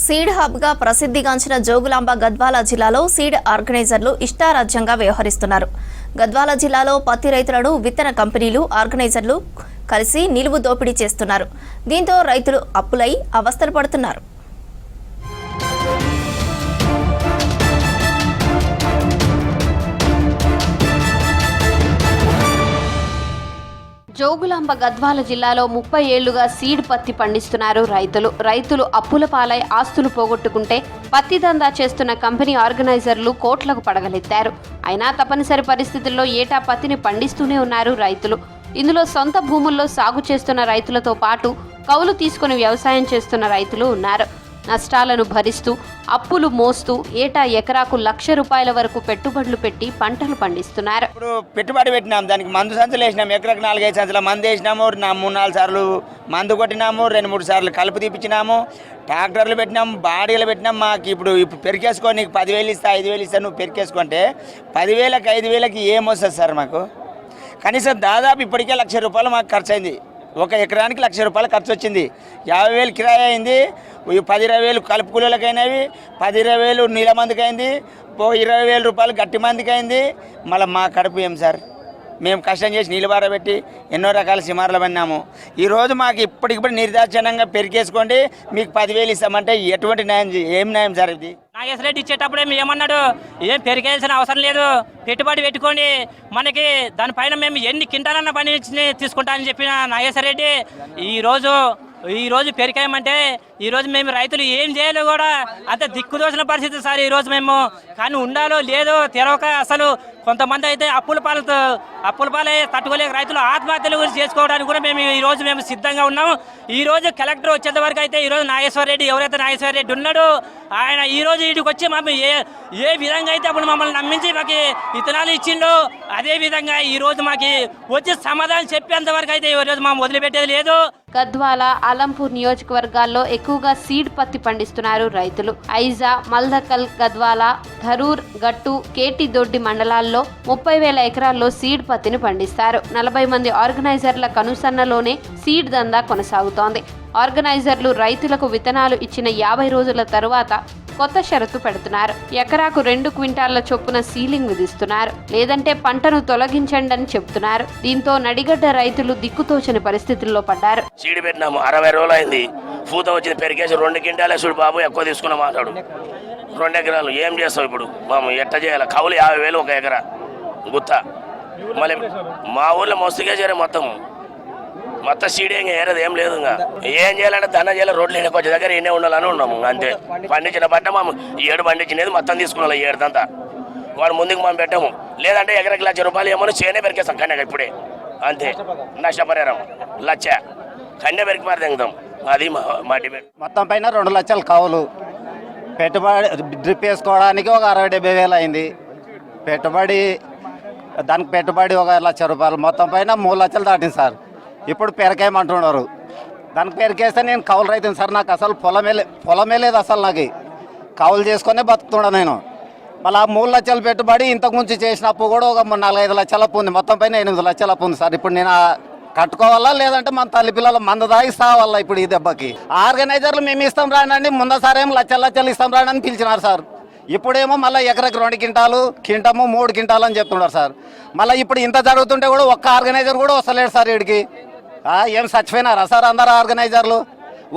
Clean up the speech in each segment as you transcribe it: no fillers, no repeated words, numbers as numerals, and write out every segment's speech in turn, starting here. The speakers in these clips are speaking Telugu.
సీడ్ హబ్గా ప్రసిద్ధిగాంచిన జోగులాంబ గద్వాల జిల్లాలో సీడ్ ఆర్గనైజర్లు ఇష్టారాజ్యంగా వ్యవహరిస్తున్నారు. గద్వాల జిల్లాలో పత్తి రైతులను విత్తన కంపెనీలు, ఆర్గనైజర్లు కలిసి నిలువు దోపిడీ చేస్తున్నారు. దీంతో రైతులు అప్పులై అవస్థలు పడుతున్నారు. జోగులాంబ గద్వాల జిల్లాలో 30 ఏళ్లుగా సీడ్ పత్తి పండిస్తున్నారు రైతులు అప్పుల పాలై ఆస్తులు పోగొట్టుకుంటే పత్తి దందా చేస్తున్న కంపెనీ ఆర్గనైజర్లు కోట్లకు పడగలెత్తారు. అయినా తప్పనిసరి పరిస్థితుల్లో ఏటా పత్తిని పండిస్తూనే ఉన్నారు రైతులు. ఇందులో సొంత భూముల్లో సాగు చేస్తున్న రైతులతో పాటు కౌలు తీసుకుని వ్యవసాయం చేస్తున్న రైతులు ఉన్నారు. నష్టాలను భరిస్తూ అప్పులు మోస్తూ ఏటా ఎకరాకు ₹1,00,000 వరకు పెట్టుబడులు పెట్టి పంటలు పండిస్తున్నారు. ఇప్పుడు పెట్టుబడి పెట్టినాం, దానికి మందు సంచులు వేసినాం, ఎకరాకు 4-5 సంచుల మందు వేసినాము, 3-4 సార్లు మందు కొట్టినాము, 2-3 సార్లు కలుపు తీపించినాము, ట్రాక్టర్లు పెట్టినాము, బాడీలు పెట్టినాం. మాకు ఇప్పుడు పెరికేసుకో, నీకు 10,000 ఇస్తా, 5,000 ఇస్తా, నువ్వు పెరికేసుకుంటే 10,000కి 5,000కి ఏమొస్తుంది సార్? మాకు కనీసం దాదాపు ఇప్పటికే ₹1,00,000 మాకు ఖర్చు అయింది. ఒక ఎకరానికి ₹1,00,000 ఖర్చు వచ్చింది. 50,000 కిరాయి అయింది, 10-20,000 కలుపు కూలీలకు అయినవి, 10-20,000 నీళ్ళ మందుకి అయింది, ₹20,000 గట్టి మందికి అయింది. మళ్ళీ మా కడుపు ఏం సార్? మేము కష్టం చేసి నీళ్ళు బారబెట్టి ఎన్నో రకాల సిమార్లు పడినాము. ఈరోజు మాకు ఇప్పటికిప్పుడు నిర్దాక్షిణ్యంగా పెరికేసుకోండి, మీకు 10,000 ఇస్తామంటే ఎటువంటి న్యాయం? ఏం న్యాయం సార్ ఇది? నాగేశ్వర రెడ్డి ఇచ్చేటప్పుడే ఏమన్నాడు, ఏం పెరికేయాల్సిన అవసరం లేదు, పెట్టుబడి పెట్టుకోండి, మనకి దానిపైన మేము ఎన్ని కింటాలన్న పని తీసుకుంటామని చెప్పిన నాగేశ్వర రెడ్డి ఈరోజు పెరికాయమంటే ఈరోజు మేము రైతులు ఏం చేయాలో కూడా అంత దిక్కుదోసిన పరిస్థితి సార్. ఈరోజు మేము కానీ ఉండాలో లేదో తెరవక అసలు కొంతమంది అయితే అప్పుల పాలే తట్టుకోలేక రైతులు ఆత్మహత్యలు చేసుకోవడానికి కూడా ఈరోజు మేము సిద్ధంగా ఉన్నాము. ఈరోజు కలెక్టర్ వచ్చేంత వరకు అయితే ఈరోజు నాగేశ్వర రెడ్డి, ఎవరైతే నాగేశ్వర రెడ్డి ఉన్నాడో ఆయన ఈరోజు వీటికి వచ్చి మేము ఏ విధంగా అయితే అప్పుడు మమ్మల్ని నమ్మించి మాకు విత్తనాలు ఇచ్చిండో అదే విధంగా ఈరోజు మాకు వచ్చి సమాధానం చెప్పేంత వరకు అయితే ఈరోజు మేము వదిలిపెట్టేది లేదు. గద్వాల, అలంపూర్ నియోజకవర్గాల్లో ఎక్కువగా సీడ్ పత్తి పండిస్తున్నారు రైతులు. ఐజా, మల్దకల్, గద్వాల, ధరూర్, గట్టు, కేటి దొడ్డి మండలాల్లో 30,000 ఎకరాల్లో సీడ్ పత్తిని పండిస్తారు. 40 మంది ఆర్గనైజర్ల కనుసన్నలోనే సీడ్ దందా కొనసాగుతోంది. ఆర్గనైజర్లు రైతులకు విత్తనాలు ఇచ్చిన 50 రోజుల తరువాత కొత్త షరతు పెడుతున్నారు. ఎకరాకు 2 క్వింటాళ్ల చొప్పున సీలింగ్ విధిస్తున్నారు. లేదంటే పంటను తొలగించండి అని చెబుతున్నారు. దీంతో నడిగడ్డ రైతులు దిక్కుతోచని పరిస్థితుల్లో పడ్డారు. సీడ్ పెట్టినాము, 60 రోజులు అయింది, పూత వచ్చింది, పెరిగేసి 2 క్వింటాలే చూడు బాబు, ఎక్కువ తీసుకున్నాం మాట్లాడు. 2 ఎకరాలు ఏం చేస్తాం ఇప్పుడు? మేము ఎట్ట చేయాలి? కవులు 50,000 ఒక ఎకరా గుత్త. మళ్ళీ మా ఊర్లో మస్తుగా చేరే మొత్తం సీడ్ ఏరేది ఏం లేదు. ఇంకా ఏం చేయాలంటే దండ చేయాలి, రోడ్లు కొంచెం దగ్గర ఎన్నే ఉండాలని ఉన్నాము. అంతే పండించిన పంట మేము 7 పండించినది మొత్తం తీసుకున్నాం. 7 దంతా వాడు ముందుకు మేము పెట్టాము. లేదంటే ఎకరాకి ₹1,00,000 ఏమో చేనే పెరికేస్తాం కన్యాక ఇప్పుడే. అంతే నష్టపరిహారం 1,00,000 కన్యా పెరికి మరి తెంగుతాం. అది మా డిమాండ్. మొత్తం పైన 2 లక్షలు కవులు, పెట్టుబడి డ్రిప్ వేసుకోవడానికి ఒక 60-70 వేలు అయింది. దానికి పెట్టుబడి ఒక ₹1,00,000, మొత్తం పైన 3 లక్షలు దాటింది సార్. ఇప్పుడు పెరకేయమంటున్నారు. దానికి పెరికేస్తే నేను కౌలు రైతుని సార్. నాకు అసలు పొలమే లేదు అసలు. నాకు కౌలు చేసుకునే బతుకుతున్నా నేను. మళ్ళీ ఆ 3 లక్షలు పెట్టుబడి ఇంతకు ముందు చేసినప్పుడు కూడా ఒక 4-5 లక్షల అప్పు ఉంది. మొత్తం పైన 8 లక్షల అప్పు ఉంది సార్. ఇప్పుడు నేను కట్టుకోవాలా లేదంటే మన తల్లి పిల్లల మంద దాగిస్తావాలా ఇప్పుడు ఈ దెబ్బకి? ఆర్గనైజర్లు మేము ఇస్తాం రానండి, ముందసారి ఏమో లక్షలు ఇస్తాం రానని పిలిచినారు సార్. ఇప్పుడేమో మళ్ళీ ఎకరాకి 2 క్వింటాలు, కింటము 3 క్వింటాలు అని చెప్తున్నారు సార్. మళ్ళీ ఇప్పుడు ఇంత జరుగుతుంటే కూడా ఒక్క ఆర్గనైజర్ కూడా వస్తలేడు సార్ వీడికి. ఏం చచ్చిపోయినారా సార్ అందరు ఆర్గనైజర్లు?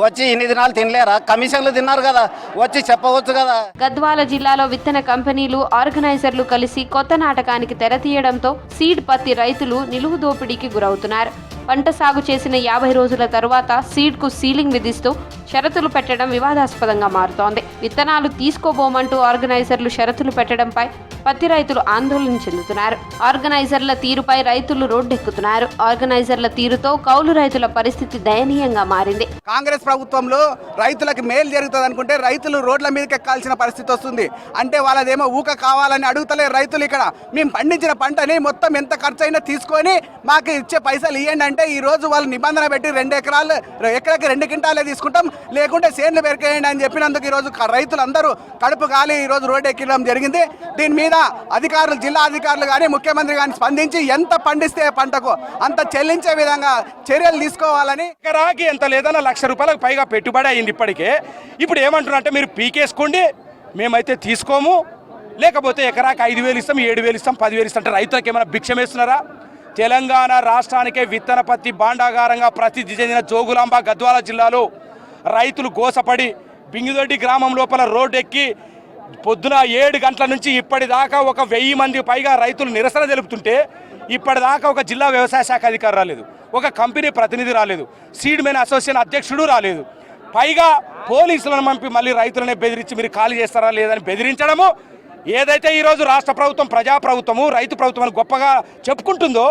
వచ్చి ఇన్ని దినాలు తినలేరా? కమిషన్లు తిన్నారు కదా, వచ్చి చెప్పవచ్చు కదా. గద్వాల జిల్లాలో విత్తన కంపెనీలు, ఆర్గనైజర్లు కలిసి కొత్త నాటకానికి తెరతీయడంతో సీడ్ పత్తి రైతులు నిలువు దోపిడీకి గురవుతున్నారు. పంట సాగు చేసిన 50 రోజుల తరువాత సీడ్కు సీలింగ్ విధిస్తూ షరతులు పెట్టడం వివాదాస్పదంగా మారుతోంది. విత్తనాలు తీసుకోబోమంటూ ఆర్గనైజర్లు షరతులు పెట్టడంపై పత్తి రైతులు ఆందోళన చెందుతున్నారు. ఆర్గనైజర్ల తీరుపై రైతులు రోడ్డెక్కుతున్నారు. ఆర్గనైజర్ల తీరుతో కౌలు రైతుల పరిస్థితి దయనీయంగా మారింది. కాంగ్రెస్ ప్రభుత్వంలో రైతులకు మేలు జరుగుతుంది అనుకుంటే రైతులు రోడ్ల మీదకి ఎక్కాల్సిన పరిస్థితి వస్తుంది. అంటే వాళ్ళదేమో ఊక కావాలని అడుగుతలే రైతులు. ఇక్కడ మేము పండించిన పంటని మొత్తం ఎంత ఖర్చు అయినా తీసుకొని మాకు ఇచ్చే పైసలు ఇవ్వండి అంటే ఈ రోజు వాళ్ళు నిబంధన పెట్టి 2 ఎకరాలు ఎకరాకి 2 క్వింటాలే తీసుకుంటాం, లేకుంటే సేన్లు పెరికేయండి అని చెప్పినందుకు ఈరోజు రైతులందరూ కడుపు కాలి ఈరోజు రోడ్డు ఎక్కడం జరిగింది. దీని మీద మీద అధికారులు, జిల్లా అధికారులు కానీ ముఖ్యమంత్రి కానీ స్పందించి ఎంత పండిస్తే పంటకు అంత చెల్లించే విధంగా చర్యలు తీసుకోవాలని. ఎకరాకి ఎంత లేదన్నా ₹1,00,000 పైగా పెట్టుబడి అయింది ఇప్పటికే. ఇప్పుడు ఏమంటున్నారంటే మీరు పీకేసుకోండి, మేమైతే తీసుకోము, లేకపోతే ఎకరాకి 5,000 ఇస్తాం, 7,000 ఇస్తాం, 10,000 ఇస్తాం అంటే రైతులకు ఏమైనా భిక్షం వేస్తున్నారా? తెలంగాణ రాష్ట్రానికే విత్తన పత్తి భాండాగారంగా ప్రసిద్ధి చెందిన జోగులాంబ గద్వాల జిల్లాలో రైతులు గోసపడి బింగిదొడ్డి గ్రామం లోపల రోడ్డు ఎక్కి పొద్దున 7 గంటల నుంచి ఇప్పటిదాకా 1,000 మంది పైగా రైతులు నిరసన తెలుపుతుంటే ఇప్పటిదాకా ఒక జిల్లా వ్యవసాయ శాఖ అధికారి రాలేదు, ఒక కంపెనీ ప్రతినిధి రాలేదు, సీడ్ మెన్ అసోసియేషన్ అధ్యక్షుడు రాలేదు. పైగా పోలీసులను పంపి మళ్ళీ రైతులనే బెదిరించి మీరు ఖాళీ చేస్తారా లేదని బెదిరించడము. ఏదైతే ఈరోజు రాష్ట్ర ప్రభుత్వం ప్రజాప్రభుత్వము, రైతు ప్రభుత్వం అని గొప్పగా చెప్పుకుంటుందో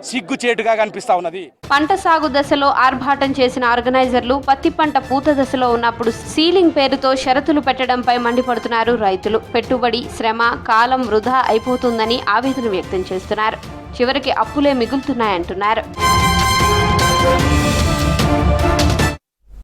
సిగ్గుచేటుగా కనిపిస్తా ఉన్నది. పంట సాగు దశలో ఆర్భాటం చేసిన ఆర్గనైజర్లు పత్తి పంట పూత దశలో ఉన్నప్పుడు సీలింగ్ పేరుతో షరతులు పెట్టడంపై మండిపడుతున్నారు రైతులు. పెట్టుబడి, శ్రమ, కాలం వృధా అయిపోతుందని ఆవేదన వ్యక్తం చేస్తున్నారు. చివరికి అప్పులే మిగులుతున్నాయంటున్నారు.